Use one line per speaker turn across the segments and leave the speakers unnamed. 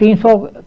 300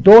2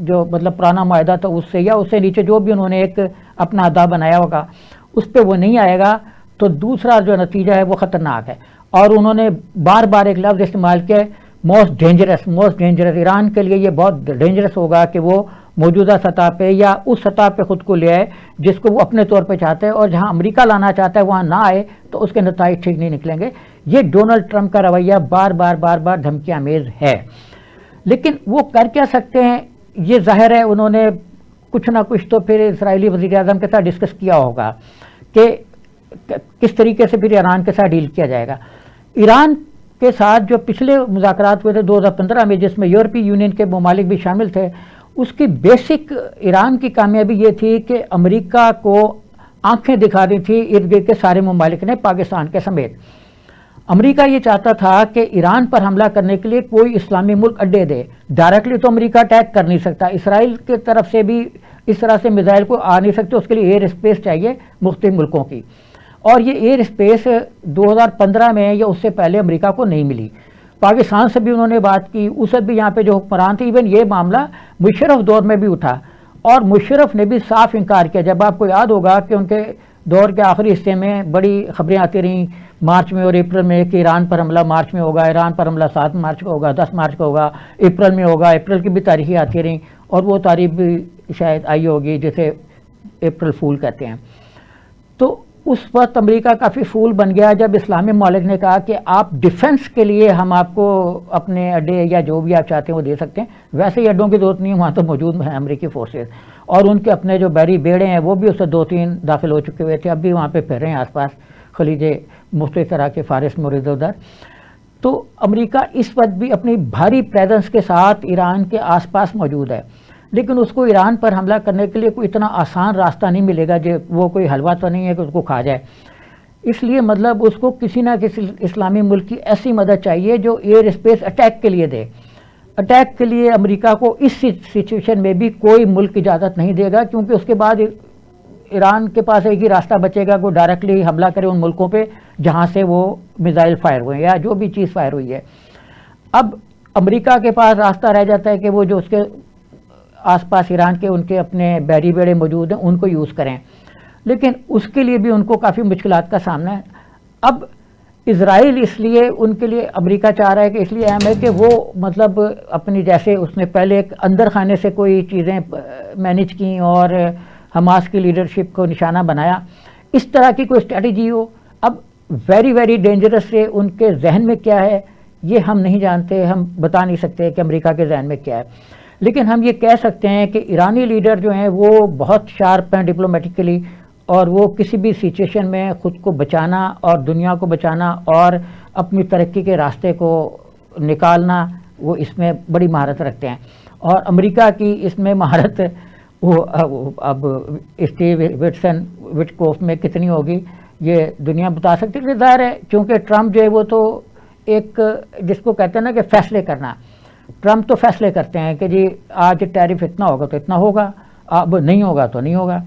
جو مطلب پرانا معاہدہ تھا اس سے یا اس سے نیچے جو بھی انہوں نے ایک اپنا اہداف بنایا ہوگا اس پہ وہ نہیں آئے گا تو دوسرا جو نتیجہ ہے وہ خطرناک ہے. اور انہوں نے بار بار ایک لفظ استعمال کیا موسٹ ڈینجرس. ایران کے لیے یہ بہت ڈینجرس ہوگا کہ وہ موجودہ سطح پہ یا اس سطح پہ خود کو لے آئے جس کو وہ اپنے طور پہ چاہتے ہیں, اور جہاں امریکہ لانا چاہتا ہے وہاں نہ آئے تو اس کے نتائج ٹھیک نہیں نکلیں گے. یہ ڈونلڈ ٹرمپ کا رویہ بار بار دھمکی آمیز ہے. لیکن وہ کر کیا سکتے ہیں, یہ ظاہر ہے انہوں نے کچھ نہ کچھ تو پھر اسرائیلی وزیر اعظم کے ساتھ ڈسکس کیا ہوگا کہ کس طریقے سے پھر ایران کے ساتھ ڈیل کیا جائے گا. ایران کے ساتھ جو پچھلے مذاکرات ہوئے تھے 2015 میں, جس میں یورپی یونین کے ممالک بھی شامل تھے, اس کی بیسک ایران کی کامیابی یہ تھی کہ امریکہ کو آنکھیں دکھا دی تھی ارد گرد کے سارے ممالک نے, پاکستان کے سمیت. امریکہ یہ چاہتا تھا کہ ایران پر حملہ کرنے کے لیے کوئی اسلامی ملک اڈے دے. ڈائریکٹلی تو امریکہ اٹیک کر نہیں سکتا, اسرائیل کی طرف سے بھی اس طرح سے میزائل کو آ نہیں سکتے, اس کے لیے ایئر اسپیس چاہیے مختلف ملکوں کی. اور یہ ایئر اسپیس 2015 میں یا اس سے پہلے امریکہ کو نہیں ملی. پاکستان سے بھی انہوں نے بات کی, اس وقت بھی یہاں پہ جو حکمران تھے, ایون یہ معاملہ مشرف دور میں بھی اٹھا اور مشرف نے بھی صاف انکار کیا. جب آپ کو یاد ہوگا کہ ان کے دور کے آخری حصے میں بڑی خبریں آتی رہیں مارچ میں اور اپریل میں کہ ایران پر حملہ مارچ میں ہوگا, ایران پر حملہ 7 مارچ کو ہوگا, 10 مارچ کو ہوگا, اپریل میں ہوگا. اپریل کی بھی تاریخیں آتی رہیں اور وہ تاریخ بھی شاید آئی ہوگی جسے اپریل فول کہتے ہیں. تو اس وقت امریکہ کافی فول بن گیا جب اسلامی ممالک نے کہا کہ آپ ڈیفنس کے لیے ہم آپ کو اپنے اڈے یا جو بھی آپ چاہتے ہیں وہ دے سکتے ہیں. ویسے ہی اڈوں کی ضرورت نہیں ہے, وہاں تو موجود ہیں امریکی فورسز, اور ان کے اپنے جو بحری بیڑے ہیں وہ بھی اس سے 2-3 داخل ہو چکے ہوئے تھے, اب بھی وہاں پہ پھر رہے ہیں آس پاس خلیج مختلف طرح کے فارس میں ادھر ادھر. تو امریکہ اس وقت بھی اپنی بھاری پریزنس کے ساتھ ایران کے آس پاس موجود ہے, لیکن اس کو ایران پر حملہ کرنے کے لیے کوئی اتنا آسان راستہ نہیں ملے گا جو وہ کوئی حلوہ تو نہیں ہے کہ اس کو کھا جائے. اس لیے مطلب اس کو کسی نہ کسی اسلامی ملک کی ایسی مدد چاہیے جو ایئر اسپیس اٹیک کے لیے دے. اٹیک کے لیے امریکہ کو اس سچویشن میں بھی کوئی ملک اجازت نہیں دے گا, کیونکہ اس کے بعد ایران کے پاس ایک ہی راستہ بچے گا کہ ڈائریکٹلی حملہ کرے ان ملکوں پہ جہاں سے وہ میزائل فائر ہوئے یا جو بھی چیز فائر ہوئی ہے. اب امریکہ کے پاس راستہ رہ جاتا ہے کہ وہ جو اس کے آس پاس ایران کے ان کے اپنے بحری بیڑے موجود ہیں ان کو یوز کریں, لیکن اس کے لیے بھی ان کو کافی مشکلات کا سامنا ہے. اب اسرائیل اس لیے ان کے لیے امریکہ چاہ رہا ہے کہ اس لیے اہم ہے کہ وہ مطلب اپنی جیسے اس نے پہلے ایک اندر خانے سے کوئی چیزیں مینیج کیں اور حماس کی لیڈرشپ کو نشانہ بنایا, اس طرح کی کوئی اسٹریٹجی ہو. اب ویری ڈینجرس سے ان کے ذہن میں کیا ہے یہ ہم نہیں جانتے, ہم بتا نہیں سکتے کہ امریکہ کے ذہن میں کیا ہے, لیکن ہم یہ کہہ سکتے ہیں کہ ایرانی لیڈر جو ہیں وہ بہت شارپ ہیں ڈپلومیٹیکلی, اور وہ کسی بھی سچویشن میں خود کو بچانا اور دنیا کو بچانا اور اپنی ترقی کے راستے کو نکالنا وہ اس میں بڑی مہارت رکھتے ہیں. اور امریکہ کی اس میں مہارت وہ اب اسٹیو وٹکوف میں کتنی ہوگی یہ دنیا بتا سکتی ہے. ظاہر ہے چونکہ ٹرمپ جو ہے وہ تو ایک جس کو کہتے ہیں نا کہ فیصلے کرنا, ٹرمپ تو فیصلے کرتے ہیں کہ جی آج ٹیرف اتنا ہوگا تو اتنا ہوگا, اب نہیں ہوگا تو نہیں ہوگا.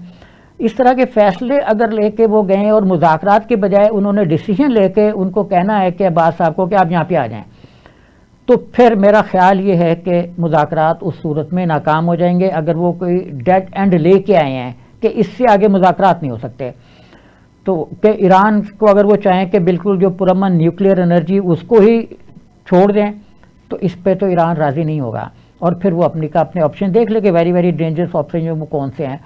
اس طرح کے فیصلے اگر لے کے وہ گئے اور مذاکرات کے بجائے انہوں نے ڈیسیجن لے کے ان کو کہنا ہے کہ عباس صاحب کو کہ آپ یہاں پہ آ جائیں, تو پھر میرا خیال یہ ہے کہ مذاکرات اس صورت میں ناکام ہو جائیں گے اگر وہ کوئی ڈیڈ اینڈ لے کے آئے ہیں کہ اس سے آگے مذاکرات نہیں ہو سکتے. تو کہ ایران کو اگر وہ چاہیں کہ بالکل جو پرامن نیوکلیئر انرجی اس کو ہی چھوڑ دیں تو اس پہ تو ایران راضی نہیں ہوگا, اور پھر وہ اپنے آپشن دیکھ لے کہ ویری ڈینجرس آپشن جو وہ کون سے ہیں.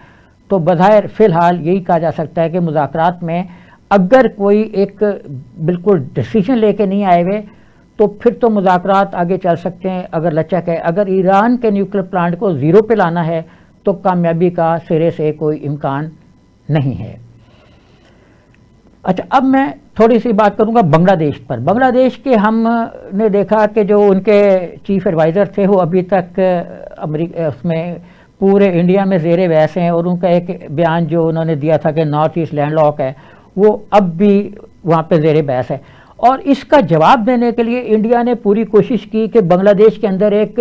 تو بظاہر فی الحال یہی کہا جا سکتا ہے کہ مذاکرات میں اگر کوئی ایک بالکل ڈیسیجن لے کے نہیں آئے ہوئے تو پھر تو مذاکرات آگے چل سکتے ہیں اگر لچک ہے. اگر ایران کے نیوکلیئر پلانٹ کو زیرو پہ لانا ہے تو کامیابی کا سرے سے کوئی امکان نہیں ہے. اچھا, اب میں تھوڑی سی بات کروں گا بنگلہ دیش پر. بنگلہ دیش کے ہم نے دیکھا کہ جو ان کے چیف ایڈوائزر تھے وہ ابھی تک امریکہ اس میں پورے انڈیا میں زیر بحث ہیں, اور ان کا ایک بیان جو انہوں نے دیا تھا کہ نارتھ ایسٹ لینڈ لاک ہے وہ اب بھی وہاں پہ زیر بحث ہے. اور اس کا جواب دینے کے لیے انڈیا نے پوری کوشش کی کہ بنگلہ دیش کے اندر ایک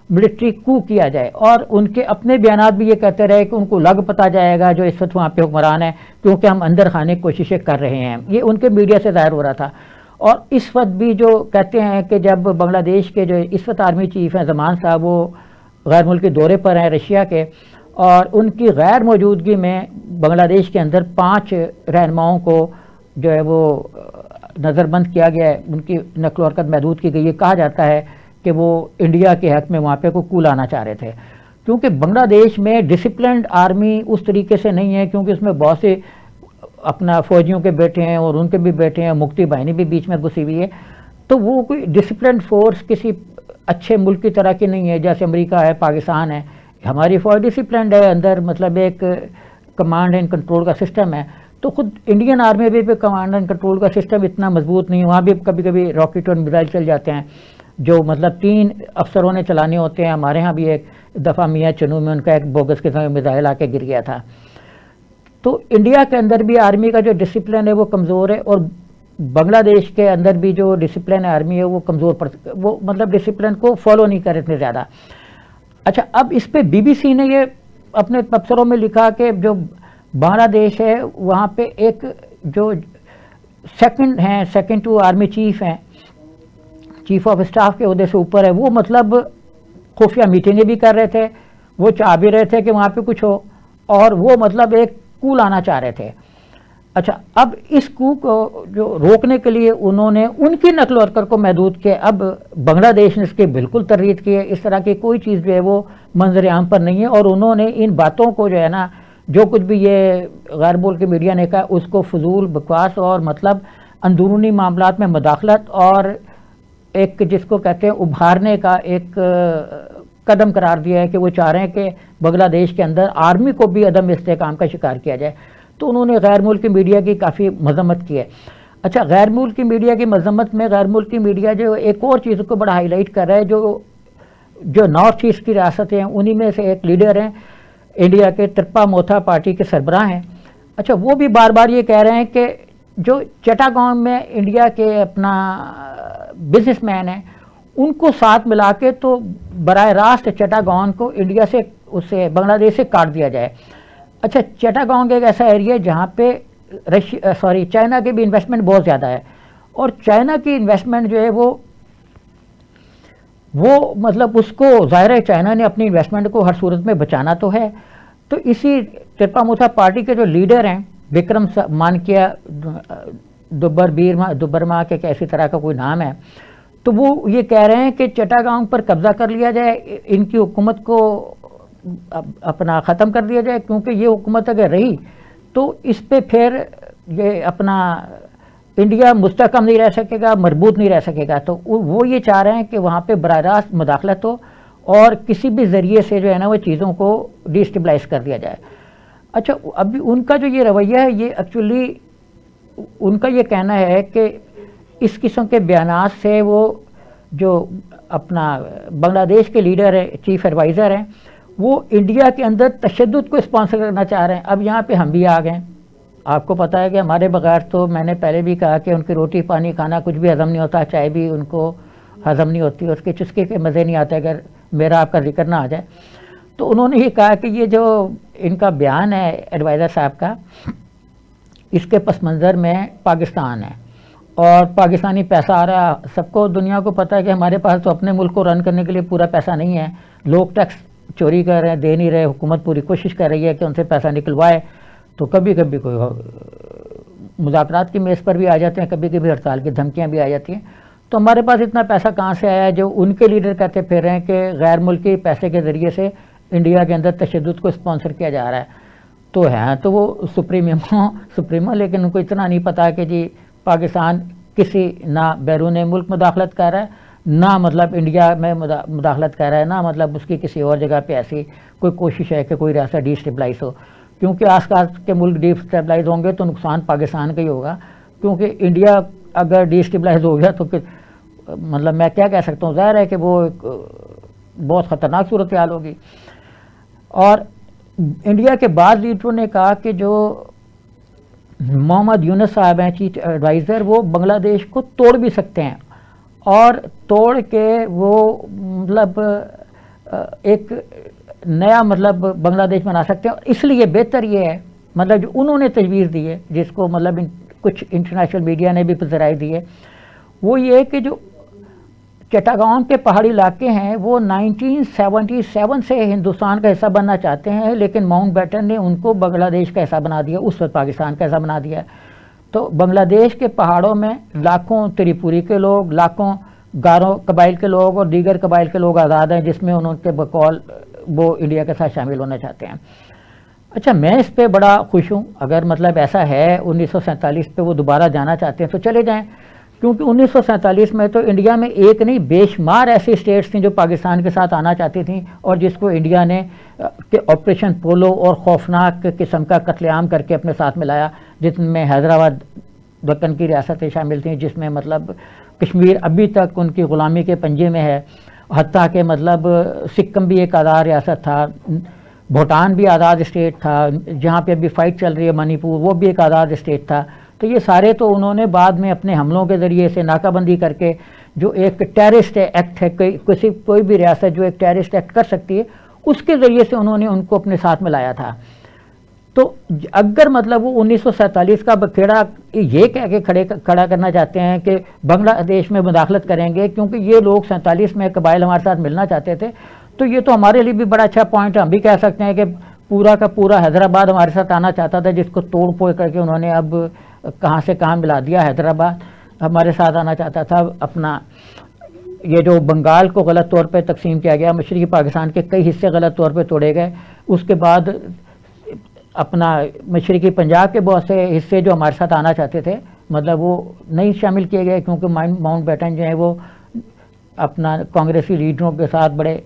ملٹری کو کیا جائے, اور ان کے اپنے بیانات بھی یہ کہتے رہے کہ ان کو لگ پتا جائے گا جو اس وقت وہاں پہ حکمران ہے, کیونکہ ہم اندر خانے کوششیں کر رہے ہیں. یہ ان کے میڈیا سے ظاہر ہو رہا تھا. اور اس وقت بھی جو کہتے ہیں کہ جب بنگلہ دیش کے جو اس وقت آرمی چیف ہیں زمان صاحب وہ غیر ملکی دورے پر ہیں رشیا کے، اور ان کی غیر موجودگی میں بنگلہ دیش کے اندر 5 رہنماؤں کو جو ہے وہ نظر بند کیا گیا ہے، ان کی نقل و حرکت محدود کی گئی ہے۔ کہا جاتا ہے کہ وہ انڈیا کے حق میں وہاں پہ کو کول آنا چاہ رہے تھے، کیونکہ بنگلہ دیش میں ڈسپلنڈ آرمی اس طریقے سے نہیں ہے، کیونکہ اس میں بہت سے اپنا فوجیوں کے بیٹے ہیں اور ان کے بھی بیٹے ہیں، مکتی باہنی بھی بیچ میں گھسی ہوئی ہے، تو وہ کوئی ڈسپلنڈ فورس کسی اچھے ملک کی طرح کی نہیں ہے جیسے امریکہ ہے، پاکستان ہے۔ ہماری فوج ڈسپلنڈ ہے، اندر مطلب ایک کمانڈ اینڈ کنٹرول کا سسٹم ہے، تو خود انڈین آرمی بھی کمانڈ اینڈ کنٹرول کا سسٹم اتنا مضبوط نہیں ہے، وہاں بھی کبھی کبھی راکٹ اور میزائل چل جاتے ہیں جو مطلب 3 افسروں نے چلانے ہوتے ہیں۔ ہمارے ہاں بھی ایک دفعہ میاں چنو میں ان کا ایک بوگس قسم کا میزائل آ کے گر گیا تھا۔ تو انڈیا کے اندر بھی آرمی کا جو ڈسپلن ہے وہ کمزور ہے، اور بنگلہ دیش کے اندر بھی جو ڈسپلن آرمی ہے وہ کمزور وہ مطلب ڈسپلن کو فالو نہیں کر اتنے زیادہ۔ اچھا، اب اس پہ بی بی سی نے یہ اپنے تبصروں میں لکھا کہ جو بنگلہ دیش ہے وہاں پہ ایک جو سیکنڈ 2 آرمی چیف ہیں، چیف آف اسٹاف کے عہدے سے اوپر ہے، وہ مطلب خفیہ میٹنگیں بھی کر رہے تھے، وہ چاہ بھی رہے تھے کہ وہاں پہ کچھ ہو، اور وہ مطلب ایک کو لانا چاہ رہے تھے۔ اچھا، اب اس کو جو روکنے کے لیے انہوں نے ان کی نقل و حرکت کو محدود کیا۔ اب بنگلہ دیش نے اس کی بالکل تردید کی ہے، اس طرح کی کوئی چیز جو ہے وہ منظر عام پر نہیں ہے، اور انہوں نے ان باتوں کو جو ہے نا، جو کچھ بھی یہ غیر ملکی میڈیا نے کہا اس کو فضول بکواس اور مطلب اندرونی معاملات میں مداخلت اور ایک جس کو کہتے ہیں ابھارنے کا ایک قدم قرار دیا ہے کہ وہ چاہ رہے ہیں کہ بنگلہ دیش کے اندر آرمی کو بھی عدم استحکام کا شکار کیا جائے۔ تو انہوں نے غیر ملکی میڈیا کی کافی مذمت کی ہے۔ اچھا، غیر ملکی میڈیا کی مذمت میں غیر ملکی میڈیا جو ایک اور چیز کو بڑا ہائی لائٹ کر رہا ہے، جو نارتھ ایسٹ کی ریاستیں ہیں انہی میں سے ایک لیڈر ہیں انڈیا کے، ترپا موتھا پارٹی کے سربراہ ہیں۔ اچھا، وہ بھی بار بار یہ کہہ رہے ہیں کہ جو چٹاگانگ میں انڈیا کے اپنا بزنس مین ہیں ان کو ساتھ ملا کے تو براہ راست چٹاگانگ کو انڈیا سے اسے بنگلہ دیش سے کاٹ دیا جائے۔ اچھا، چٹاگانگ ایک ایسا ایریا ہے جہاں پہ چائنا کی بھی انویسٹمنٹ بہت زیادہ ہے، اور چائنا کی انویسٹمنٹ جو ہے وہ مطلب اس کو ظاہر ہے چائنا نے اپنی انویسٹمنٹ کو ہر صورت میں بچانا تو ہے۔ تو اسی ترپا موتھا پارٹی کے جو لیڈر ہیں وکرم مانکیا دوبرما کے کیسی طرح کا کوئی نام ہے، تو وہ یہ کہہ رہے ہیں کہ چٹاگانگ پر قبضہ کر لیا جائے، ان کی حکومت کو اپنا ختم کر دیا جائے، کیونکہ یہ حکومت اگر رہی تو اس پہ پھر یہ اپنا انڈیا مستحکم نہیں رہ سکے گا، مربوط نہیں رہ سکے گا۔ تو وہ یہ چاہ رہے ہیں کہ وہاں پہ براہ راست مداخلت ہو اور کسی بھی ذریعے سے جو ہے نا وہ چیزوں کو ڈی اسٹیبلائز کر دیا جائے۔ اچھا، ابھی ان کا جو یہ رویہ ہے یہ ایکچولی ان کا یہ کہنا ہے کہ اس قسم کے بیانات سے وہ جو اپنا بنگلہ دیش کے لیڈر ہے، چیف ایڈوائزر ہیں، وہ انڈیا کے اندر تشدد کو اسپانسر کرنا چاہ رہے ہیں۔ اب یہاں پہ ہم بھی آ گئے، آپ کو پتہ ہے کہ ہمارے بغیر تو میں نے پہلے بھی کہا کہ ان کی روٹی پانی کھانا کچھ بھی ہضم نہیں ہوتا، چائے بھی ان کو ہضم نہیں ہوتی، اس کے چسکے کے مزے نہیں آتے اگر میرا آپ کا ذکر نہ آ جائے۔ تو انہوں نے یہ کہا کہ یہ جو ان کا بیان ہے ایڈوائزر صاحب کا، اس کے پس منظر میں پاکستان ہے اور پاکستانی پیسہ آ رہا ہے۔ سب کو دنیا کو پتہ ہے کہ ہمارے پاس تو اپنے ملک کو رن کرنے کے لیے پورا پیسہ نہیں ہے، لوگ ٹیکس چوری کر رہے ہیں، دے نہیں رہے، حکومت پوری کوشش کر رہی ہے کہ ان سے پیسہ نکلوائے، تو کبھی کبھی کوئی مذاکرات کی میز پر بھی آ جاتے ہیں، کبھی کبھی ہڑتال کی دھمکیاں بھی آ جاتی ہیں۔ تو ہمارے پاس اتنا پیسہ کہاں سے آیا ہے جو ان کے لیڈر کہتے پھر رہے ہیں کہ غیر ملکی پیسے کے ذریعے سے انڈیا کے اندر تشدد کو اسپانسر کیا جا رہا ہے۔ تو ہیں تو وہ سپریمو، لیکن ان کو اتنا نہیں پتا کہ جی پاکستان کسی نہ بیرون ملک مداخلت کر رہا ہے، نہ مطلب انڈیا میں مداخلت کر رہا ہے، نہ مطلب اس کی کسی اور جگہ پہ ایسی کوئی کوشش ہے کہ کوئی ریاست ڈی اسٹیبلائز ہو، کیونکہ آس پاس کے ملک ڈی اسٹیبلائز ہوں گے تو نقصان پاکستان کا ہی ہوگا، کیونکہ انڈیا اگر ڈی اسٹیبلائز ہو گیا تو مطلب میں کیا کہہ سکتا ہوں، ظاہر ہے کہ وہ ایک بہت خطرناک صورتحال ہوگی۔ اور انڈیا کے بعض لیڈروں نے کہا کہ جو محمد یونس صاحب ہیں چیف ایڈوائزر، وہ بنگلہ دیش کو توڑ بھی سکتے ہیں، اور توڑ کے وہ مطلب ایک نیا مطلب بنگلہ دیش بنا سکتے ہیں۔ اس لیے بہتر یہ ہے مطلب جو انہوں نے تجویز دی ہے، جس کو مطلب کچھ انٹرنیشنل میڈیا نے بھی ذرائع دی ہے، وہ یہ ہے کہ جو چٹاگان کے پہاڑی علاقے ہیں وہ 1977 سے ہندوستان کا حصہ بننا چاہتے ہیں، لیکن ماؤنٹ بیٹن نے ان کو بنگلہ دیش کا حصہ بنا دیا، اس وقت پاکستان کا حصہ بنا دیا۔ تو بنگلہ دیش کے پہاڑوں میں لاکھوں تریپوری کے لوگ، لاکھوں گارو قبائل کے لوگ اور دیگر قبائل کے لوگ آزاد ہیں، جس میں انہوں کے بقول وہ انڈیا کے ساتھ شامل ہونا چاہتے ہیں۔ اچھا، میں اس پہ بڑا خوش ہوں، اگر مطلب ایسا ہے 1947 پہ وہ دوبارہ جانا چاہتے ہیں تو چلے جائیں، کیونکہ 1947 میں تو انڈیا میں ایک نہیں بے شمار ایسی اسٹیٹس تھیں جو پاکستان کے ساتھ آنا چاہتی تھیں، اور جس کو انڈیا نے کہ آپریشن پولو اور خوفناک قسم کا قتل عام کر کے اپنے ساتھ ملایا، جس میں حیدرآباد دکن کی ریاستیں شامل تھیں، جس میں مطلب کشمیر ابھی تک ان کی غلامی کے پنجے میں ہے، حتیٰ کہ مطلب سکم بھی ایک آزاد ریاست تھا، بھوٹان بھی آزاد اسٹیٹ تھا، جہاں پہ ابھی فائٹ چل رہی ہے منی پور، وہ بھی ایک آزاد اسٹیٹ تھا۔ تو یہ سارے تو انہوں نے بعد میں اپنے حملوں کے ذریعے سے ناکہ بندی کر کے، جو ایک ٹیررسٹ ایکٹ ہے، کوئی بھی ریاست جو ایک ٹیررسٹ ایکٹ کر سکتی ہے، اس کے ذریعے سے انہوں نے ان کو اپنے ساتھ ملایا تھا۔ تو اگر مطلب وہ 1947 کا بکھیڑا یہ کہہ کے کھڑا کرنا چاہتے ہیں کہ بنگلہ دیش میں مداخلت کریں گے کیونکہ یہ لوگ 47 میں قبائل ہمارے ساتھ ملنا چاہتے تھے، تو یہ تو ہمارے لیے بھی بڑا اچھا پوائنٹ ہے۔ ہم بھی کہہ سکتے ہیں کہ پورا کا پورا حیدرآباد ہمارے ساتھ آنا چاہتا تھا، جس کو توڑ پھوڑ کر کے انہوں نے اب کہاں سے کہاں ملا دیا۔ حیدرآباد ہمارے ساتھ آنا چاہتا تھا، اپنا یہ جو بنگال کو غلط طور پہ تقسیم کیا گیا، مشرقی پاکستان کے کئی حصے غلط طور پہ توڑے گئے، اس کے بعد اپنا مشرقی پنجاب کے بہت سے حصے جو ہمارے ساتھ آنا چاہتے تھے مطلب وہ نہیں شامل کیے گئے، کیونکہ ماؤنٹ بیٹن جو ہیں وہ اپنا کانگریسی لیڈروں کے ساتھ بڑے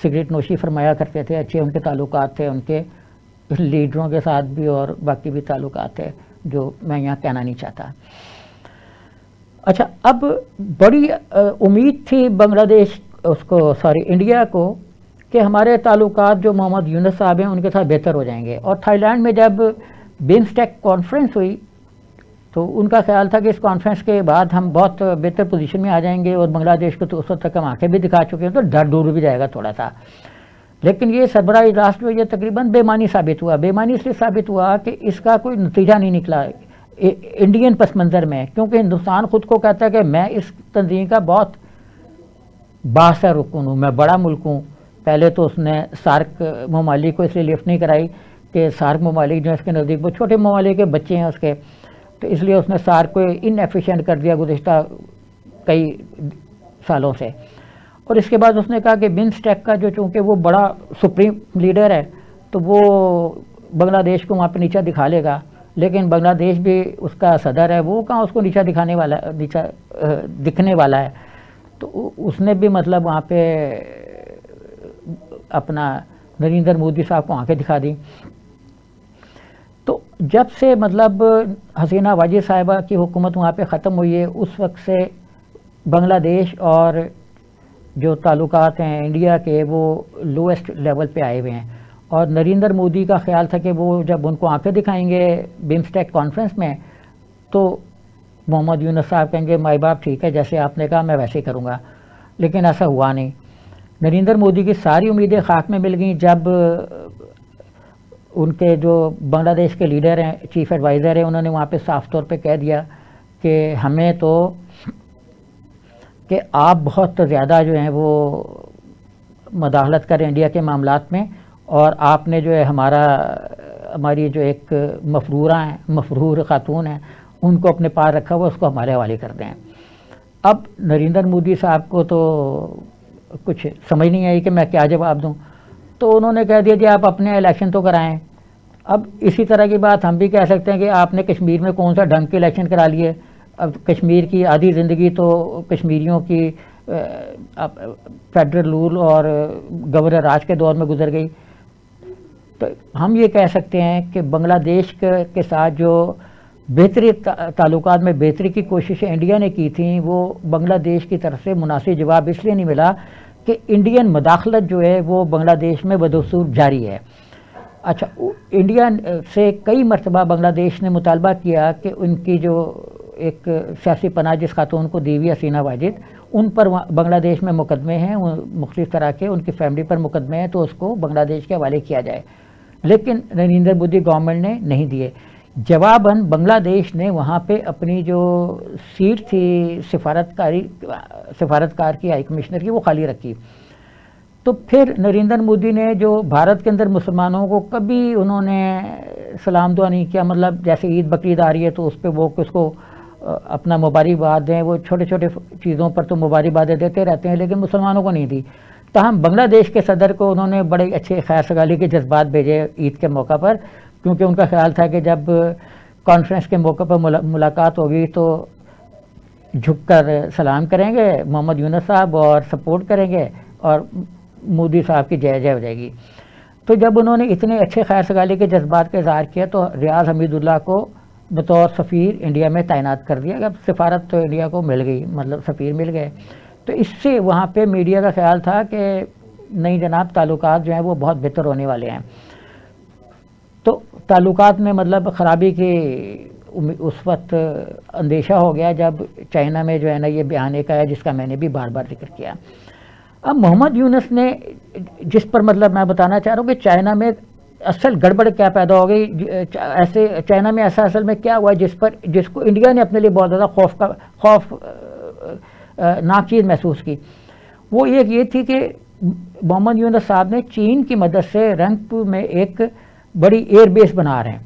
سگریٹ نوشی فرمایا کرتے تھے، اچھے ان کے تعلقات تھے، ان کے لیڈروں کے ساتھ بھی اور باقی بھی تعلقات تھے جو میں یہاں کہنا نہیں چاہتا۔ اچھا، اب بڑی امید تھی بنگلہ دیش انڈیا کو کہ ہمارے تعلقات جو محمد یونس صاحب ہیں ان کے ساتھ بہتر ہو جائیں گے، اور تھائی لینڈ میں جب بمسٹیک کانفرنس ہوئی تو ان کا خیال تھا کہ اس کانفرنس کے بعد ہم بہت بہتر پوزیشن میں آ جائیں گے، اور بنگلہ دیش کو تو اس وقت تک ہم آنکھیں بھی دکھا چکے ہیں تو ڈر دور بھی جائے گا تھوڑا سا۔ لیکن یہ سربراہ اجلاس جو یہ تقریباً بے معنی ثابت ہوا۔ بے معنی اس لیے ثابت ہوا کہ اس کا کوئی نتیجہ نہیں نکلا انڈین پس منظر میں، کیونکہ ہندوستان خود کو کہتا ہے کہ میں اس تنظیم کا بہت بااثر رکن ہوں، میں بڑا ملک ہوں۔ پہلے تو اس نے سارک ممالک کو اس لیے لفٹ نہیں کرائی کہ سارک ممالک جو ہے اس کے نزدیک وہ چھوٹے ممالک کے بچے ہیں اس کے، تو اس لیے اس نے سارک کو ان ایفیشینٹ کر دیا گزشتہ کئی سالوں سے۔ اور اس کے بعد اس نے کہا کہ بمسٹیک کا جو چونکہ وہ بڑا سپریم لیڈر ہے تو وہ بنگلہ دیش کو وہاں پہ نیچا دکھا لے گا، لیکن بنگلہ دیش بھی اس کا صدر ہے، وہ کہاں اس کو نیچا دکھنے والا ہے۔ تو اس نے بھی مطلب وہاں پہ اپنا نریندر مودی صاحب کو آنکھیں دکھا دی۔ تو جب سے مطلب حسینہ واجد صاحبہ کی حکومت وہاں پہ ختم ہوئی ہے، اس وقت سے بنگلہ دیش اور جو تعلقات ہیں انڈیا کے وہ لوئسٹ لیول پہ آئے ہوئے ہیں، اور نریندر مودی کا خیال تھا کہ وہ جب ان کو آنکھیں دکھائیں گے بمسٹیک کانفرنس میں تو محمد یونس صاحب کہیں گے مائی باپ ٹھیک ہے، جیسے آپ نے کہا میں ویسے ہی کروں گا، لیکن ایسا ہوا نہیں۔ نریندر مودی کی ساری امیدیں خاک میں مل گئیں جب ان کے جو بنگلہ دیش کے لیڈر ہیں، چیف ایڈوائزر ہیں، انہوں نے وہاں پہ صاف طور پہ کہہ دیا کہ ہمیں تو کہ آپ بہت زیادہ جو ہیں وہ مداخلت کریں انڈیا کے معاملات میں، اور آپ نے جو ہے ہماری جو ایک مفرور خاتون ہیں ان کو اپنے پاس رکھا ہوا، اس کو ہمارے حوالے کر دیں۔ اب نریندر مودی صاحب کو تو کچھ سمجھ نہیں آئی کہ میں کیا جواب دوں، تو انہوں نے کہہ دیا جی آپ اپنے الیکشن تو کرائیں۔ اب اسی طرح کی بات ہم بھی کہہ سکتے ہیں کہ آپ نے کشمیر میں کون سا ڈھنگ کے الیکشن کرا لیے، اب کشمیر کی آدھی زندگی تو کشمیریوں کی فیڈرل رول اور گورنر راج کے دور میں گزر گئی۔ تو ہم یہ کہہ سکتے ہیں کہ بنگلہ دیش کے ساتھ جو بہتری تعلقات میں بہتری کی کوششیں انڈیا نے کی تھیں، وہ بنگلہ دیش کی طرف سے مناسب جواب اس لیے نہیں ملا کہ انڈین مداخلت جو ہے وہ بنگلہ دیش میں بدستور جاری ہے۔ اچھا، انڈیا سے کئی مرتبہ بنگلہ دیش نے مطالبہ کیا کہ ان کی جو ایک سیاسی پناہ جس خاتون کو دی ہوئی حسینہ واجد، ان پر بنگلہ دیش میں مقدمے ہیں مختلف طرح کے، ان کی فیملی پر مقدمے ہیں، تو اس کو بنگلہ دیش کے حوالے کیا جائے، لیکن نریندر مودی گورنمنٹ نے نہیں دیے۔ جواباً بنگلہ دیش نے وہاں پہ اپنی جو سیٹ تھی سفارتکار کی، ہائی کمشنر کی، وہ خالی رکھی. تو پھر نریندر مودی نے جو بھارت کے اندر مسلمانوں کو کبھی انہوں نے سلام دعا نہیں کیا، مطلب جیسے عید بقرعید آ رہی ہے تو اس پہ وہ اس کو اپنا مبارکباد دیں، وہ چھوٹے چھوٹے چیزوں پر تو مبارکبادیں دیتے رہتے ہیں لیکن مسلمانوں کو نہیں دی. تاہم بنگلہ دیش کے صدر کو انہوں نے بڑے اچھے خیر سگالی کے جذبات بھیجے عید کے موقع پر، کیونکہ ان کا خیال تھا کہ جب کانفرنس کے موقع پر ملاقات ہوگی تو جھک کر سلام کریں گے محمد یونس صاحب اور سپورٹ کریں گے اور مودی صاحب کی جے ہو جائے گی. تو جب انہوں نے اتنے اچھے خیر سگالی کے جذبات کا اظہار کیا تو ریاض حمید اللہ کو بطور سفیر انڈیا میں تعینات کر دیا. اب سفارت تو انڈیا کو مل گئی، مطلب سفیر مل گئے. تو اس سے وہاں پہ میڈیا کا خیال تھا کہ نہیں جناب، تعلقات جو ہیں وہ بہت بہتر ہونے والے ہیں. تو تعلقات میں مطلب خرابی کی اس وقت اندیشہ ہو گیا جب چائنا میں جو ہے نا یہ بیان ایک آیا جس کا میں نے بھی بار بار ذکر کیا. اب محمد یونس نے جس پر مطلب میں بتانا چاہ رہا ہوں کہ چائنا میں اصل گڑبڑ کیا پیدا ہو گئی، ایسے چائنا میں ایسا اصل میں کیا ہوا جس کو انڈیا نے اپنے لیے بہت زیادہ خوف ناک چیز محسوس کی. وہ ایک یہ تھی کہ محمد یونس صاحب نے چین کی مدد سے رنگپور میں ایک بڑی ایئر بیس بنا رہے ہیں.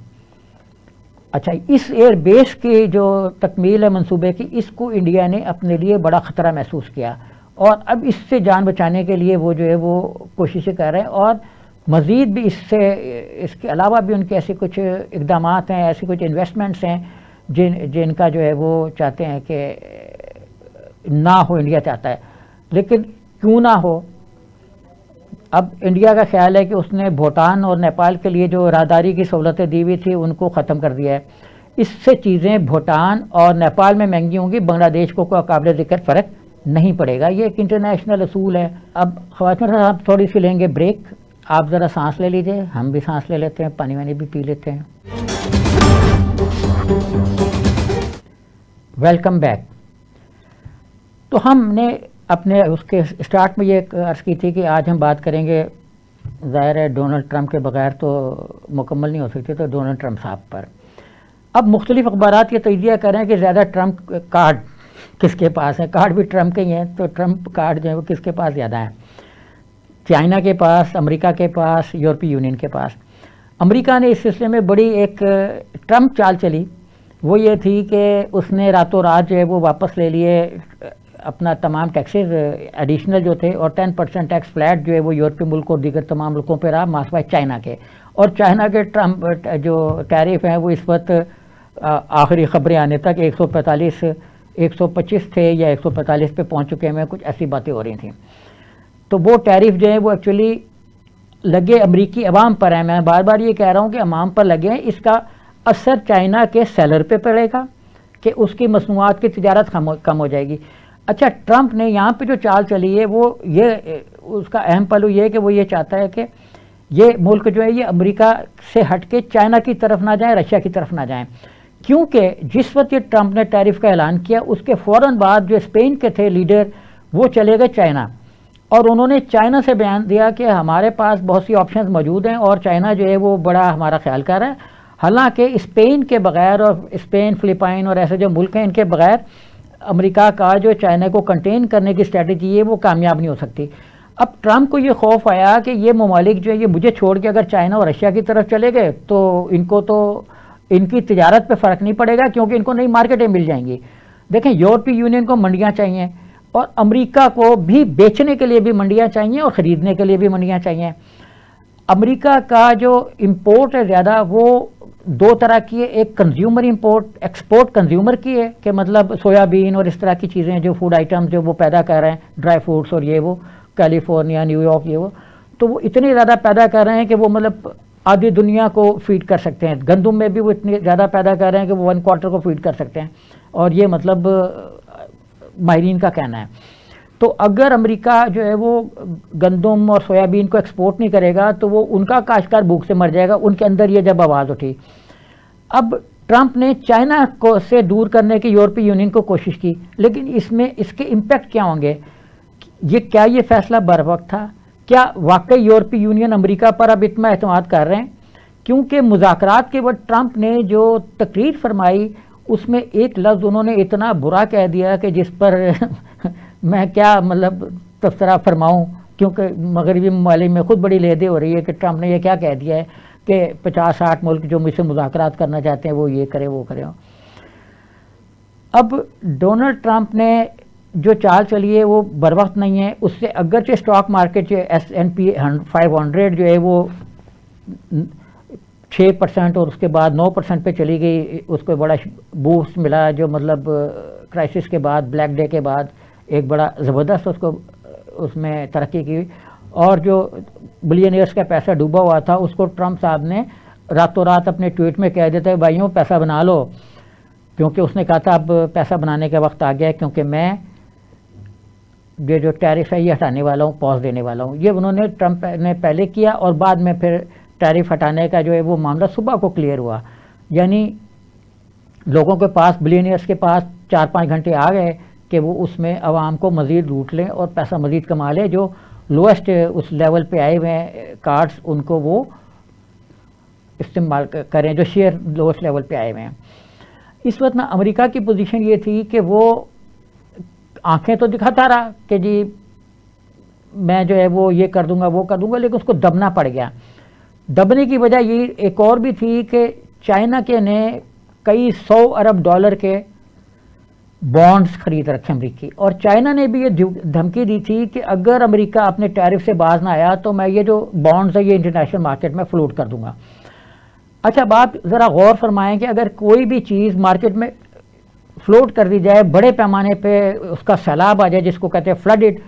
اچھا، اس ایئر بیس کی جو تکمیل ہے منصوبے کی، اس کو انڈیا نے اپنے لیے بڑا خطرہ محسوس کیا اور اب اس سے جان بچانے کے لیے وہ جو ہے وہ کوششیں کر رہے ہیں. اور مزید بھی اس کے علاوہ بھی ان کے ایسے کچھ اقدامات ہیں، ایسی کچھ انویسٹمنٹس ہیں جن کا جو ہے وہ چاہتے ہیں کہ نہ ہو، انڈیا چاہتا ہے. لیکن کیوں نہ ہو، اب انڈیا کا خیال ہے کہ اس نے بھوٹان اور نیپال کے لیے جو راہداری کی سہولتیں دی ہوئی تھی ان کو ختم کر دیا ہے. اس سے چیزیں بھوٹان اور نیپال میں مہنگی ہوں گی، بنگلہ دیش کو کوئی قابل ذکر فرق نہیں پڑے گا. یہ ایک انٹرنیشنل اصول ہے. اب خواتین صاحب تھوڑی سی لیں گے بریک، آپ ذرا سانس لے لیجئے، ہم بھی سانس لے لیتے ہیں، پانی وانی بھی پی لیتے ہیں. Welcome back. تو ہم نے اپنے اس کے اسٹارٹ میں یہ عرض کی تھی کہ آج ہم بات کریں گے، ظاہر ہے ڈونلڈ ٹرمپ کے بغیر تو مکمل نہیں ہو سکتی، تو ڈونلڈ ٹرمپ صاحب پر اب مختلف اخبارات یہ تجزیہ کریں کہ زیادہ ٹرمپ کارڈ کس کے پاس ہے. کارڈ بھی ٹرمپ کے ہی ہیں، تو ٹرمپ کارڈ جو ہے وہ کس کے پاس زیادہ ہیں؟ چائنا کے پاس، امریکہ کے پاس، یورپی یونین کے پاس. امریکہ نے اس سلسلے میں بڑی ایک ٹرمپ چال چلی. وہ یہ تھی کہ اس نے راتوں رات جو ہے وہ واپس لے لیے اپنا تمام ٹیکسز ایڈیشنل جو تھے، اور 10% ٹیکس فلیٹ جو ہے وہ یورپی ملک اور دیگر تمام ملکوں پہ رہا ماسوائے چائنا کے. اور چائنا کے ٹرمپ جو ٹیرف ہیں وہ اس وقت آخری خبریں آنے تک 125 تھے یا 145 پہ پہنچ چکے ہیں، کچھ ایسی باتیں ہو رہی تھیں. تو وہ ٹیرف جو ہیں وہ ایکچولی لگے امریکی عوام پر ہیں. میں بار بار یہ کہہ رہا ہوں کہ عوام پر لگے ہیں. اس کا اثر چائنا کے سیلر پہ پڑے گا کہ اس کی مصنوعات کی تجارت کم ہو جائے گی. اچھا، ٹرمپ نے یہاں پہ جو چال چلی ہے وہ یہ اس کا اہم پہلو یہ ہے کہ وہ یہ چاہتا ہے کہ یہ ملک جو ہے یہ امریکہ سے ہٹ کے چائنا کی طرف نہ جائیں، رشیا کی طرف نہ جائیں. کیونکہ جس وقت یہ ٹرمپ نے ٹیرف کا اعلان کیا اس کے فوراً بعد جو اسپین کے تھے لیڈر وہ چلے گئے چائنا، اور انہوں نے چائنا سے بیان دیا کہ ہمارے پاس بہت سی آپشنز موجود ہیں اور چائنا جو ہے وہ بڑا ہمارا خیال کر رہا ہے. حالانکہ اسپین کے بغیر، اور اسپین، فلپائن اور ایسے جو ملک ہیں ان کے بغیر امریکہ کا جو چائنا کو کنٹین کرنے کی اسٹریٹجی ہے وہ کامیاب نہیں ہو سکتی. اب ٹرمپ کو یہ خوف آیا کہ یہ ممالک جو ہے یہ مجھے چھوڑ کے اگر چائنا اور رشیا کی طرف چلے گئے تو ان کی تجارت پہ فرق نہیں پڑے گا، کیونکہ ان کو نئی مارکیٹیں مل جائیں گی. دیکھیں، یورپی یونین کو منڈیاں چاہیے اور امریکہ کو بھی بیچنے کے لیے بھی منڈیاں چاہیے اور خریدنے کے لیے بھی منڈیاں چاہیے. امریکہ کا جو امپورٹ ہے زیادہ وہ دو طرح کی ہے. ایک کنزیومر امپورٹ، ایکسپورٹ کنزیومر کی ہے کہ مطلب سویابین اور اس طرح کی چیزیں جو فوڈ آئٹمز جو وہ پیدا کر رہے ہیں، ڈرائی فروٹس اور یہ وہ کیلیفورنیا، نیو یارک، یہ وہ تو وہ اتنے زیادہ پیدا کر رہے ہیں کہ وہ مطلب آدھی دنیا کو فیڈ کر سکتے ہیں. گندم میں بھی وہ اتنے زیادہ پیدا کر رہے ہیں کہ وہ 1/4 کو فیڈ کر سکتے ہیں، اور یہ مطلب ماہرین کا کہنا ہے. تو اگر امریکہ جو ہے وہ گندم اور سویابین کو ایکسپورٹ نہیں کرے گا تو وہ ان کا کاشتکار بھوک سے مر جائے گا. ان کے اندر یہ جب آواز اٹھی. اب ٹرمپ نے چائنا کو سے دور کرنے کی یورپی یونین کو کوشش کی، لیکن اس کے امپیکٹ کیا ہوں گے؟ کیا یہ فیصلہ بر وقت تھا؟ کیا واقعی یورپی یونین امریکہ پر اب اتنا اعتماد کر رہے ہیں کیونکہ مذاکرات کے وقت ٹرمپ نے جو تقریر فرمائی اس میں ایک لفظ انہوں نے اتنا برا کہہ دیا کہ جس پر میں کیا مطلب تبصرہ فرماؤں، کیونکہ مغربی ممالک میں خود بڑی لیدے ہو رہی ہے کہ ٹرمپ نے یہ کیا کہہ دیا ہے کہ 50-60 ملک جو مجھ سے مذاکرات کرنا چاہتے ہیں وہ یہ کرے وہ کرے۔ اب ڈونلڈ ٹرمپ نے جو چال چلی ہے وہ بر وقت نہیں ہے، اس سے اگرچہ اسٹاک مارکیٹ جو S&P 500 جو ہے وہ 6% اور اس کے بعد 9% پہ چلی گئی، اس کو بڑا بوسٹ ملا، جو مطلب کرائسس کے بعد بلیک ڈے کے بعد ایک بڑا زبردست اس میں ترقی کی، اور جو بلینئرز کا پیسہ ڈوبا ہوا تھا اس کو ٹرمپ صاحب نے راتوں رات اپنے ٹویٹ میں کہہ دیتے بھائیوں پیسہ بنا لو، کیونکہ اس نے کہا تھا اب پیسہ بنانے کا وقت آ گیا ہے، کیونکہ میں یہ جو ٹیرف ہے یہ ہٹانے والا ہوں، پاز دینے والا ہوں۔ یہ انہوں نے ٹرمپ نے پہلے کیا اور بعد میں پھر ٹیرف ہٹانے کا جو ہے وہ معاملہ صبح کو کلیئر ہوا، یعنی لوگوں کے پاس بلینئرز کے پاس 4-5 گھنٹے آ گئے کہ وہ اس میں عوام کو مزید لوٹ لیں اور پیسہ مزید کما لیں، جو لوئسٹ اس لیول پہ آئے ہوئے ہیں کارڈز ان کو وہ استعمال کریں، جو شیئر لوئسٹ لیول پہ آئے ہوئے ہیں۔ اس وقت نا امریکہ کی پوزیشن یہ تھی کہ وہ آنکھیں تو دکھاتا رہا کہ جی میں جو ہے وہ یہ کر دوں گا وہ کر دوں گا، لیکن اس کو دبنا پڑ گیا۔ دبنے کی وجہ یہ ایک اور بھی تھی کہ چائنا کے نے کئی 100 ارب ڈالر کے بانڈز خرید رکھے امریکی، اور چائنا نے بھی یہ دھمکی دی تھی کہ اگر امریکہ اپنے ٹیرف سے باز نہ آیا تو میں یہ جو بانڈز ہے یہ انٹرنیشنل مارکیٹ میں فلوٹ کر دوں گا۔ اچھا اب آپ ذرا غور فرمائیں کہ اگر کوئی بھی چیز مارکیٹ میں فلوٹ کر دی جائے، بڑے پیمانے پہ اس کا سیلاب آ جائے جس کو کہتے ہیں فلڈڈ،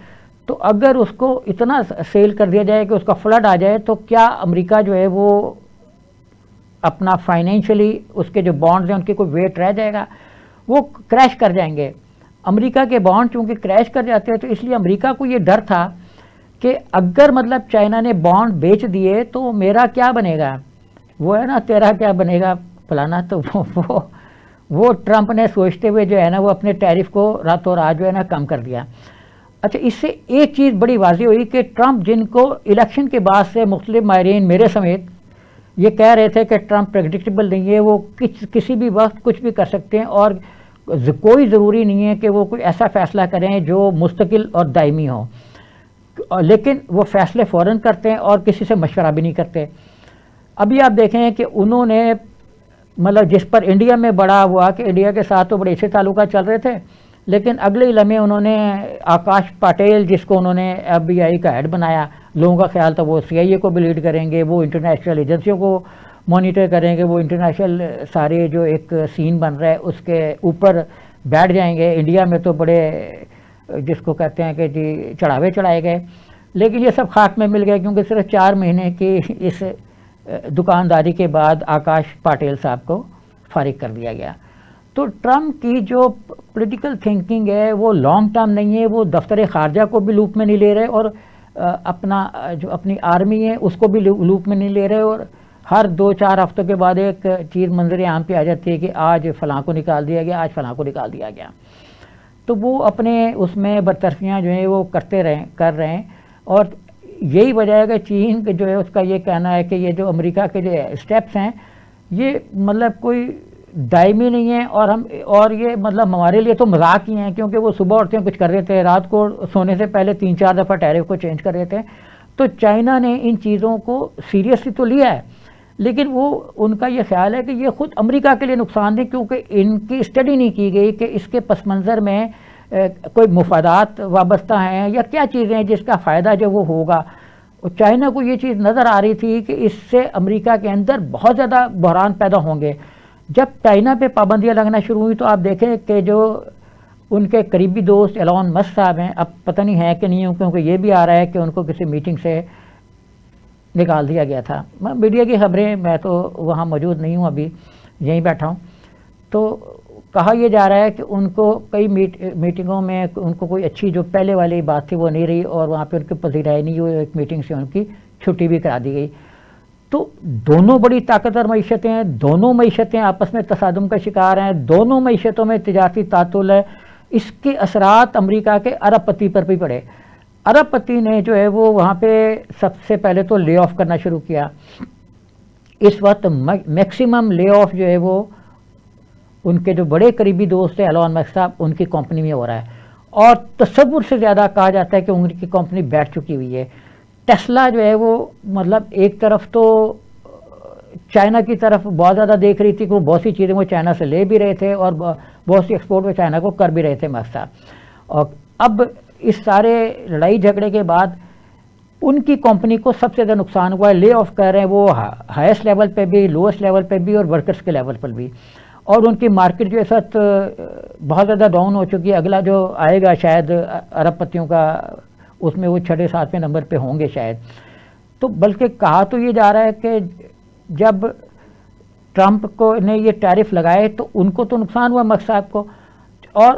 تو اگر اس کو اتنا سیل کر دیا جائے کہ اس کا فلڈ آ جائے تو کیا امریکہ جو ہے وہ اپنا فائنینشلی اس کے جو بانڈز ہیں ان کے کوئی ویٹ رہ جائے گا؟ وہ کریش کر جائیں گے۔ امریکہ کے بانڈ چونکہ کریش کر جاتے ہیں تو اس لیے امریکہ کو یہ ڈر تھا کہ اگر مطلب چائنا نے بانڈ بیچ دیے تو میرا کیا بنے گا، وہ ہے نا تیرا کیا بنے گا فلانا، تو وہ ٹرمپ نے سوچتے ہوئے جو ہے نا وہ اپنے ٹیرف کو راتوں رات جو ہے نا کم کر دیا۔ اچھا اس سے ایک چیز بڑی واضح ہوئی کہ ٹرمپ جن کو الیکشن کے بعد سے مختلف ماہرین میرے سمیت یہ کہہ رہے تھے کہ ٹرمپ پریڈکٹیبل نہیں ہے، وہ کسی بھی وقت کچھ بھی کر سکتے ہیں، اور کوئی ضروری نہیں ہے کہ وہ کوئی ایسا فیصلہ کریں جو مستقل اور دائمی ہو، لیکن وہ فیصلے فوراً کرتے ہیں اور کسی سے مشورہ بھی نہیں کرتے۔ ابھی آپ دیکھیں کہ انہوں نے مطلب جس پر انڈیا میں بڑا ہوا کہ انڈیا کے ساتھ تو بڑے اچھے تعلقات چل رہے تھے، لیکن اگلے ہی لمحے انہوں نے آکاش پاٹیل جس کو انہوں نے FBI کا ہیڈ بنایا، لوگوں کا خیال تھا وہ CIA کو بھی لیڈ کریں گے، وہ انٹرنیشنل ایجنسیوں کو مانیٹر کریں گے، وہ انٹرنیشنل سارے جو ایک سین بن رہا ہے اس کے اوپر بیٹھ جائیں گے۔ انڈیا میں تو بڑے جس کو کہتے ہیں کہ جی چڑھاوے چڑھائے گئے، لیکن یہ سب خاک میں مل گئے کیونکہ صرف 4 مہینے کی اس دکانداری کے بعد آکاش پاٹیل صاحب کو فارغ کر دیا گیا۔ تو ٹرمپ کی جو پولیٹیکل تھنکنگ ہے وہ لانگ ٹرم نہیں ہے، وہ دفتر خارجہ کو بھی لوپ میں نہیں لے رہے اور اپنی آرمی ہے اس کو بھی لوپ میں نہیں لے رہے، اور ہر 2-4 ہفتوں کے بعد ایک چیز منظر عام پہ آ جاتی ہے کہ آج فلاں کو نکال دیا گیا، آج فلاں کو نکال دیا گیا، تو وہ اپنے اس میں برطرفیاں جو ہیں وہ کر رہے ہیں۔ اور یہی وجہ ہے کہ چین جو ہے اس کا یہ کہنا ہے کہ یہ جو امریکہ کے جو اسٹیپس ہیں یہ مطلب کوئی دائمی نہیں ہے، اور یہ مطلب ہمارے لیے تو مذاق ہی ہیں، کیونکہ وہ صبح اٹھتے ہیں کچھ کر دیتے ہیں، رات کو سونے سے پہلے 3-4 دفعہ ٹیرف کو چینج کر دیتے ہیں۔ تو چائنا نے ان چیزوں کو سیریسلی تو لیا ہے، لیکن وہ ان کا یہ خیال ہے کہ یہ خود امریکہ کے لیے نقصان دہ، کیونکہ ان کی اسٹڈی نہیں کی گئی کہ اس کے پس منظر میں کوئی مفادات وابستہ ہیں یا کیا چیزیں ہیں جس کا فائدہ جو وہ ہوگا۔ چائنا کو یہ چیز نظر آ رہی تھی کہ اس سے امریکہ کے اندر بہت زیادہ بحران پیدا ہوں گے۔ جب چائنا پہ پابندیاں لگنا شروع ہوئی تو آپ دیکھیں کہ جو ان کے قریبی دوست ایلون مسک صاحب ہیں، اب پتہ نہیں ہے کہ نہیں ہوں، کیونکہ یہ بھی آ رہا ہے کہ ان کو کسی میٹنگ سے نکال دیا گیا تھا۔ میڈیا کی خبریں، میں تو وہاں موجود نہیں ہوں، ابھی یہیں بیٹھا ہوں، تو کہا یہ جا رہا ہے کہ ان کو کئی میٹنگوں میں ان کو کوئی اچھی جو پہلے والی بات تھی وہ نہیں رہی، اور وہاں پہ ان کی پذیرائی نہیں ہوئی، ایک میٹنگ سے ان کی چھٹی بھی کرا دی گئی۔ تو دونوں بڑی طاقتور معیشتیں ہیں، دونوں معیشتیں آپس میں تصادم کا شکار ہیں، دونوں معیشتوں میں تجارتی تعطل ہے۔ اس کے اثرات امریکہ کے ارب پتی پر بھی پڑے۔ ارب پتی نے جو ہے وہ وہاں پہ سب سے پہلے تو لے آف کرنا شروع کیا، اس وقت میکسیمم لے آف جو ہے وہ ان کے جو بڑے قریبی دوست ہیں ایلون مسک صاحب ان کی کمپنی میں ہو رہا ہے، اور تصور سے زیادہ کہا جاتا ہے کہ ان کی کمپنی بیٹھ چکی ہوئی ہے۔ ٹیسلا جو ہے وہ مطلب ایک طرف تو چائنا کی طرف بہت زیادہ دیکھ رہی تھی کہ وہ بہت سی چیزیں وہ چائنا سے لے بھی رہے تھے اور بہت سی ایکسپورٹ وہ چائنا کو کر بھی رہے تھے مسک صاحب، اور اب اس سارے لڑائی جھگڑے کے بعد ان کی کمپنی کو سب سے زیادہ نقصان ہوا ہے، لے آف کر رہے ہیں وہ ہائیسٹ لیول پہ بھی، لوئسٹ لیول پہ بھی اور ورکرز کے لیول پر بھی، اور ان کی مارکیٹ جو اس وقت بہت زیادہ ڈاؤن ہو چکی ہے۔ اگلا جو آئے گا شاید ارب پتیوں کا، اس میں وہ 6 7ویں نمبر پہ ہوں گے شاید۔ تو بلکہ کہا تو یہ جا رہا ہے کہ جب ٹرمپ کو نے یہ ٹیرف لگائے تو ان کو تو نقصان ہوا مسک صاحب کو، اور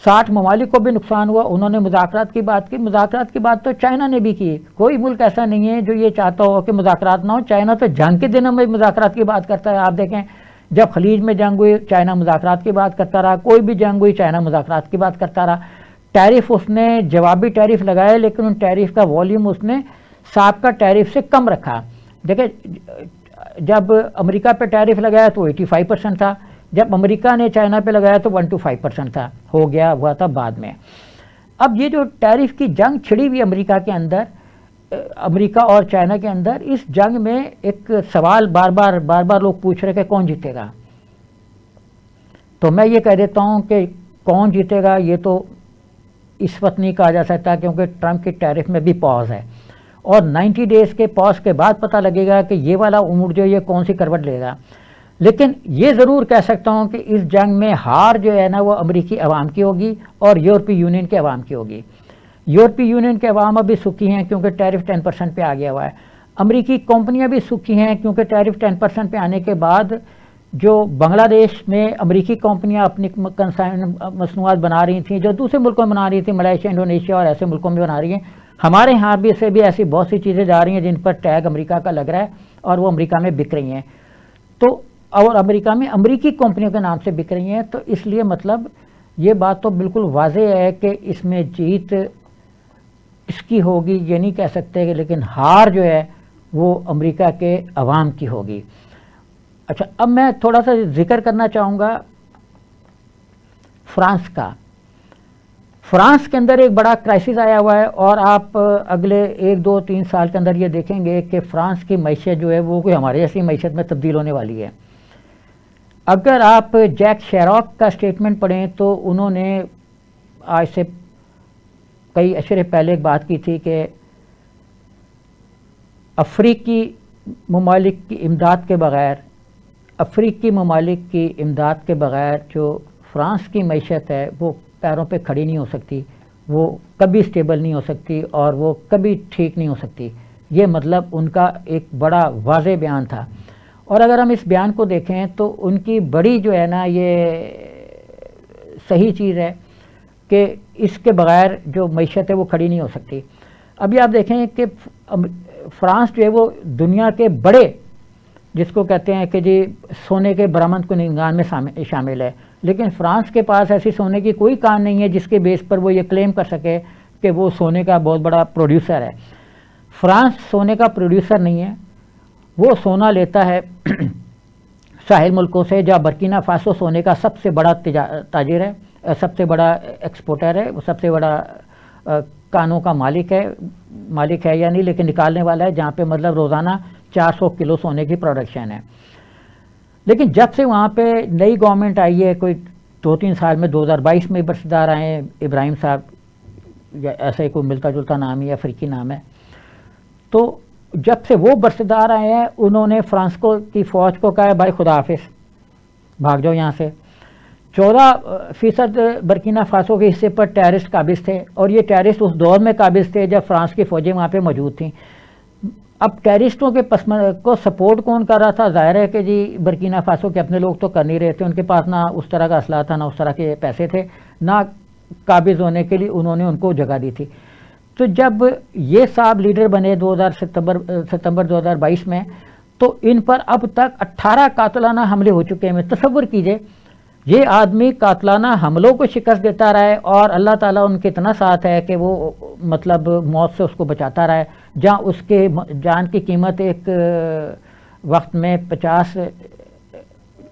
60 ممالک کو بھی نقصان ہوا۔ انہوں نے مذاکرات کی بات کی، مذاکرات کی بات تو چائنا نے بھی کی، کوئی ملک ایسا نہیں ہے جو یہ چاہتا ہو کہ مذاکرات نہ ہو۔ چائنا تو جنگ کے دنوں میں مذاکرات کی بات کرتا ہے، آپ دیکھیں جب خلیج میں جنگ ہوئی چائنا مذاکرات کی بات کرتا رہا، کوئی بھی جنگ ہوئی چائنا مذاکرات کی بات کرتا رہا۔ ٹیرف اس نے جوابی ٹیرف لگائے، لیکن ان ٹیرف کا والیوم اس نے سابقہ ٹیرف سے کم رکھا۔ دیکھیں جب امریکہ پہ ٹیرف لگایا تو 85% تھا، جب امریکہ نے چائنا پہ لگایا تو 1 to 5% تھا، ہوا تھا بعد میں۔ اب یہ جو ٹیرف کی جنگ چھڑی ہوئی امریکہ کے اندر، امریکہ اور چائنا کے اندر، اس جنگ میں ایک سوال بار بار لوگ پوچھ رہے کہ کون جیتے گا۔ تو میں یہ کہہ دیتا ہوں کہ کون جیتے گا یہ تو اس وقت نہیں کہا جا سکتا، کیونکہ ٹرمپ کی ٹیرف میں بھی پاز ہے، اور 90 ڈیز کے پاز کے بعد پتہ لگے گا کہ یہ والا امور جو یہ کون سی کروٹ لے گا۔ لیکن یہ ضرور کہہ سکتا ہوں کہ اس جنگ میں ہار جو ہے نا وہ امریکی عوام کی ہوگی اور یورپی یونین کے عوام کی ہوگی۔ یورپی یونین کے عوام ابھی سکھی ہیں کیونکہ ٹیرف 10% پہ آ گیا ہوا ہے، امریکی کمپنیاں بھی سکھی ہیں کیونکہ ٹیرف 10% پہ آنے کے بعد جو بنگلہ دیش میں امریکی کمپنیاں اپنی مصنوعات بنا رہی تھیں، جو دوسرے ملکوں میں بنا رہی تھیں، ملائیشیا، انڈونیشیا اور ایسے ملکوں میں بنا رہی ہیں، ہمارے ہاں بھی سے بھی ایسی بہت سی چیزیں جا رہی ہیں جن پر ٹیگ امریکہ کا لگ رہا ہے اور وہ امریکہ میں بک رہی ہیں، تو اور امریکہ میں امریکی کمپنیوں کے نام سے بک رہی ہیں۔ تو اس لیے مطلب یہ بات تو بالکل واضح ہے کہ اس میں جیت اس کی ہوگی یہ نہیں کہہ سکتے، لیکن ہار جو ہے وہ امریکہ کے عوام کی ہوگی۔ اچھا، اب میں تھوڑا سا ذکر کرنا چاہوں گا فرانس کا۔ فرانس کے اندر ایک بڑا کرائسس آیا ہوا ہے، اور آپ اگلے 1 2 3 سال کے اندر یہ دیکھیں گے کہ فرانس کی معیشت جو ہے وہ کوئی ہمارے جیسی معیشت میں تبدیل ہونے والی ہے۔ اگر آپ جیک شیراک کا سٹیٹمنٹ پڑھیں تو انہوں نے آج سے کئی اشرے پہلے ایک بات کی تھی کہ افریقی ممالک کی امداد کے بغیر جو فرانس کی معیشت ہے وہ پیروں پہ کھڑی نہیں ہو سکتی، وہ کبھی سٹیبل نہیں ہو سکتی اور وہ کبھی ٹھیک نہیں ہو سکتی۔ یہ مطلب ان کا ایک بڑا واضح بیان تھا، اور اگر ہم اس بیان کو دیکھیں تو ان کی بڑی جو ہے نا یہ صحیح چیز ہے کہ اس کے بغیر جو معیشت ہے وہ کھڑی نہیں ہو سکتی۔ ابھی آپ دیکھیں کہ فرانس جو ہے وہ دنیا کے بڑے، جس کو کہتے ہیں کہ جی سونے کے برآمد کنندگان میں شامل ہے، لیکن فرانس کے پاس ایسی سونے کی کوئی کان نہیں ہے جس کے بیس پر وہ یہ کلیم کر سکے کہ وہ سونے کا بہت بڑا پروڈیوسر ہے۔ فرانس سونے کا پروڈیوسر نہیں ہے، وہ سونا لیتا ہے ساحل ملکوں سے، جہاں برکینا فاسو سونے کا سب سے بڑا تاجر ہے، سب سے بڑا ایکسپورٹر ہے، وہ سب سے بڑا کانوں کا مالک ہے یا نہیں، لیکن نکالنے والا ہے، جہاں پہ مطلب روزانہ 400 کلو سونے کی پروڈکشن ہے۔ لیکن جب سے وہاں پہ نئی گورنمنٹ آئی ہے، کوئی 2 3 سال میں، 2022 میں برسدار آئے ہیں ابراہیم صاحب، یا ایسا ہی کوئی ملتا جلتا نام ہے، افریقی نام ہے، تو جب سے وہ برسدار آئے ہیں انہوں نے فرانس کی فوج کو کہا ہے بھائی خدا حافظ، بھاگ جاؤ یہاں سے۔ 14% برکینا فاسو کے حصے پر ٹیررسٹ قابض تھے، اور یہ ٹیررسٹ اس دور میں قابض تھے جب فرانس کی فوجیں وہاں پہ موجود تھیں۔ اب ٹیررسٹوں کے کو سپورٹ کون کر رہا تھا؟ ظاہر ہے کہ جی برکینا فاسو کے اپنے لوگ تو کر نہیں رہے تھے، ان کے پاس نہ اس طرح کا اسلحہ تھا، نہ اس طرح کے پیسے تھے، نہ قابض ہونے کے لیے انہوں نے ان کو جگہ دی تھی۔ تو جب یہ صاحب لیڈر بنے ستمبر 2022 میں، تو ان پر اب تک 18 قاتلانہ حملے ہو چکے ہیں۔ تصور کیجئے یہ آدمی قاتلانہ حملوں کو شکست دیتا رہا ہے، اور اللہ تعالیٰ ان کے اتنا ساتھ ہے کہ وہ مطلب موت سے اس کو بچاتا رہا ہے، جہاں اس کے جان کی قیمت ایک وقت میں 50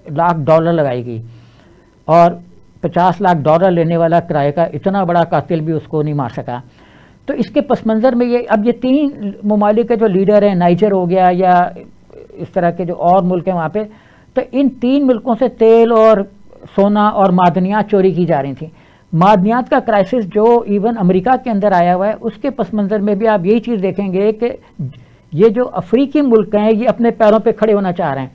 لاکھ ڈالر لگائی گئی، اور 50 لاکھ ڈالر لینے والا کرائے کا اتنا بڑا قاتل بھی اس کو نہیں مار سکا۔ تو اس کے پس منظر میں اب یہ 3 ممالک کے جو لیڈر ہیں، نائجر ہو گیا یا اس طرح کے جو اور ملک ہیں وہاں پہ، تو ان 3 ملکوں سے تیل اور سونا اور معدنیات چوری کی جا رہی تھیں۔ معدنیات کا کرائسس جو ایون امریکہ کے اندر آیا ہوا ہے، اس کے پس منظر میں بھی آپ یہی چیز دیکھیں گے کہ یہ جو افریقی ملک ہیں یہ اپنے پیروں پہ کھڑے ہونا چاہ رہے ہیں۔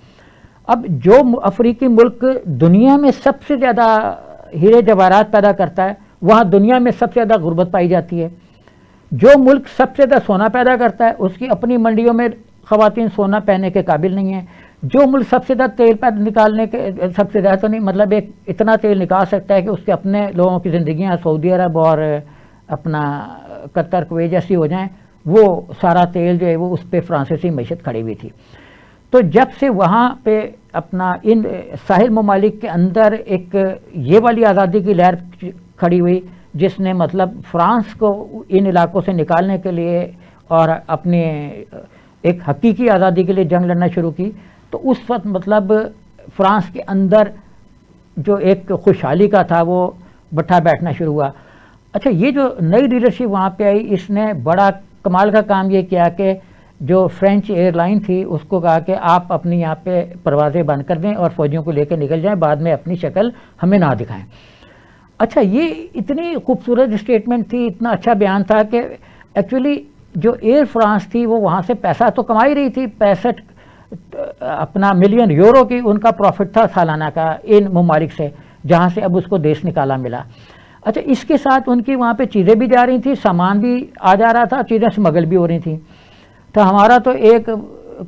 اب جو افریقی ملک دنیا میں سب سے زیادہ ہیرے جواہرات پیدا کرتا ہے، وہاں دنیا میں سب سے زیادہ غربت پائی جاتی ہے۔ جو ملک سب سے زیادہ سونا پیدا کرتا ہے، اس کی اپنی منڈیوں میں خواتین سونا پہننے کے قابل نہیں ہیں۔ جو ملک سب سے زیادہ تیل نکالنے کے، سب سے زیادہ تو نہیں، مطلب اتنا تیل نکال سکتا ہے کہ اس کے اپنے لوگوں کی زندگیاں سعودی عرب اور اپنا قطر کویت جیسی ہو جائیں، وہ سارا تیل جو ہے وہ اس پہ فرانسیسی معیشت کھڑی ہوئی تھی۔ تو جب سے وہاں پہ اپنا ان ساحل ممالک کے اندر ایک یہ والی آزادی کی لہر کھڑی ہوئی، جس نے مطلب فرانس کو ان علاقوں سے نکالنے کے لیے اور اپنے ایک حقیقی آزادی کے لیے جنگ لڑنا شروع کی، تو اس وقت مطلب فرانس کے اندر جو ایک خوشحالی کا تھا وہ بٹھا بیٹھنا شروع ہوا۔ اچھا، یہ جو نئی لیڈرشپ وہاں پہ آئی، اس نے بڑا کمال کا کام یہ کیا کہ جو فرینچ ایئر لائن تھی اس کو کہا کہ آپ اپنی یہاں پہ پروازیں بند کر دیں اور فوجیوں کو لے کے نکل جائیں، بعد میں اپنی شکل ہمیں نہ دکھائیں۔ اچھا، یہ اتنی خوبصورت اسٹیٹمنٹ تھی، اتنا اچھا بیان تھا کہ ایکچولی جو ایئر فرانس تھی وہ وہاں سے پیسہ تو کما ہی رہی تھی، 65 اپنا ملین یورو کی ان کا پروفٹ تھا سالانہ کا ان ممالک سے، جہاں سے اب اس کو دیش نکالا ملا۔ اچھا، اس کے ساتھ ان کی وہاں پہ چیزیں بھی جا رہی تھیں، سامان بھی آ جا رہا تھا، چیزیں اسمگل بھی ہو رہی تھیں۔ تو ہمارا تو ایک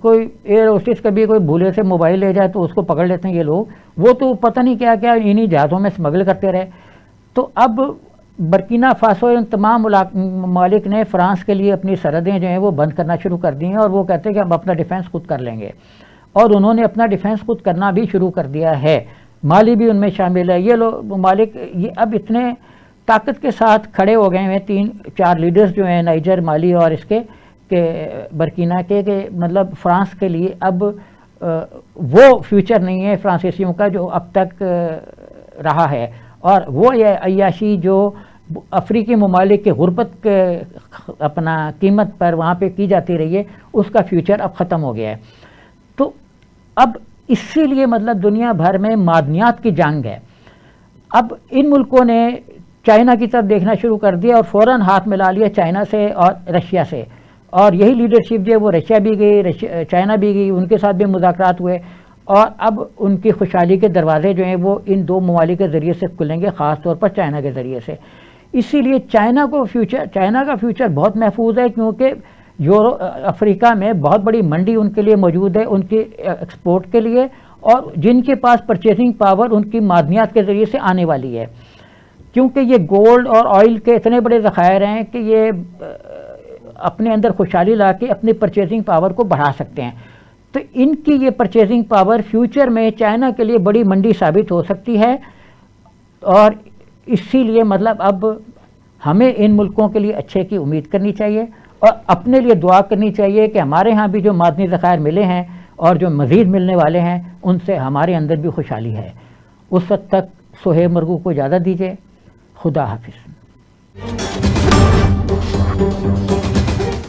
کوئی ایئر ہوسٹس کبھی کوئی بھولے سے موبائل لے جائے تو اس کو پکڑ لیتے ہیں یہ لوگ، وہ تو پتہ نہیں کیا کیا انہی جہازوں میں اسمگل کرتے رہے۔ تو اب برکینا فاسو ان تمام ممالک نے فرانس کے لیے اپنی سرحدیں جو ہیں وہ بند کرنا شروع کر دی ہیں، اور وہ کہتے ہیں کہ ہم اپنا ڈیفینس خود کر لیں گے، اور انہوں نے اپنا ڈیفینس خود کرنا بھی شروع کر دیا ہے۔ مالی بھی ان میں شامل ہے۔ یہ لوگ ممالک یہ اب اتنے طاقت کے ساتھ کھڑے ہو گئے ہیں، 3-4 لیڈرز جو ہیں، نائجر، مالی اور اس کے برکینا کے، کہ مطلب فرانس کے لیے اب وہ فیوچر نہیں ہے فرانسیسیوں کا جو اب تک رہا ہے، اور وہ یہ عیاشی جو افریقی ممالک کے غربت کے اپنا قیمت پر وہاں پہ کی جاتی رہی ہے، اس کا فیوچر اب ختم ہو گیا ہے۔ تو اب اسی لیے مطلب دنیا بھر میں معدنیات کی جنگ ہے۔ اب ان ملکوں نے چائنا کی طرف دیکھنا شروع کر دیا اور فوراً ہاتھ ملا لیا چائنا سے اور رشیا سے، اور یہی لیڈرشپ جو ہے وہ رشیا بھی گئی، چائنا بھی گئی، ان کے ساتھ بھی مذاکرات ہوئے، اور اب ان کی خوشحالی کے دروازے جو ہیں وہ ان 2 ممالک کے ذریعے سے کھلیں گے، خاص طور پر چائنا کے ذریعے سے۔ اسی لیے چائنا کا فیوچر بہت محفوظ ہے، کیونکہ افریقہ میں بہت بڑی منڈی ان کے لیے موجود ہے ان کی ایکسپورٹ کے لیے، اور جن کے پاس پرچیزنگ پاور ان کی معدنیات کے ذریعے سے آنے والی ہے، کیونکہ یہ گولڈ اور آئل کے اتنے بڑے ذخائر ہیں کہ یہ اپنے اندر خوشحالی لا کے اپنی پرچیزنگ پاور کو بڑھا سکتے ہیں۔ تو ان کی یہ پرچیزنگ پاور فیوچر میں چائنا کے لیے بڑی منڈی ثابت ہو سکتی ہے، اور اسی لیے مطلب اب ہمیں ان ملکوں کے لیے اچھے کی امید کرنی چاہیے، اور اپنے لیے دعا کرنی چاہیے کہ ہمارے ہاں بھی جو معدنی ذخائر ملے ہیں اور جو مزید ملنے والے ہیں ان سے ہمارے اندر بھی خوشحالی ہے۔ اس وقت تک سہیب مرغو کو اجازت دیجیے۔ خدا حافظ۔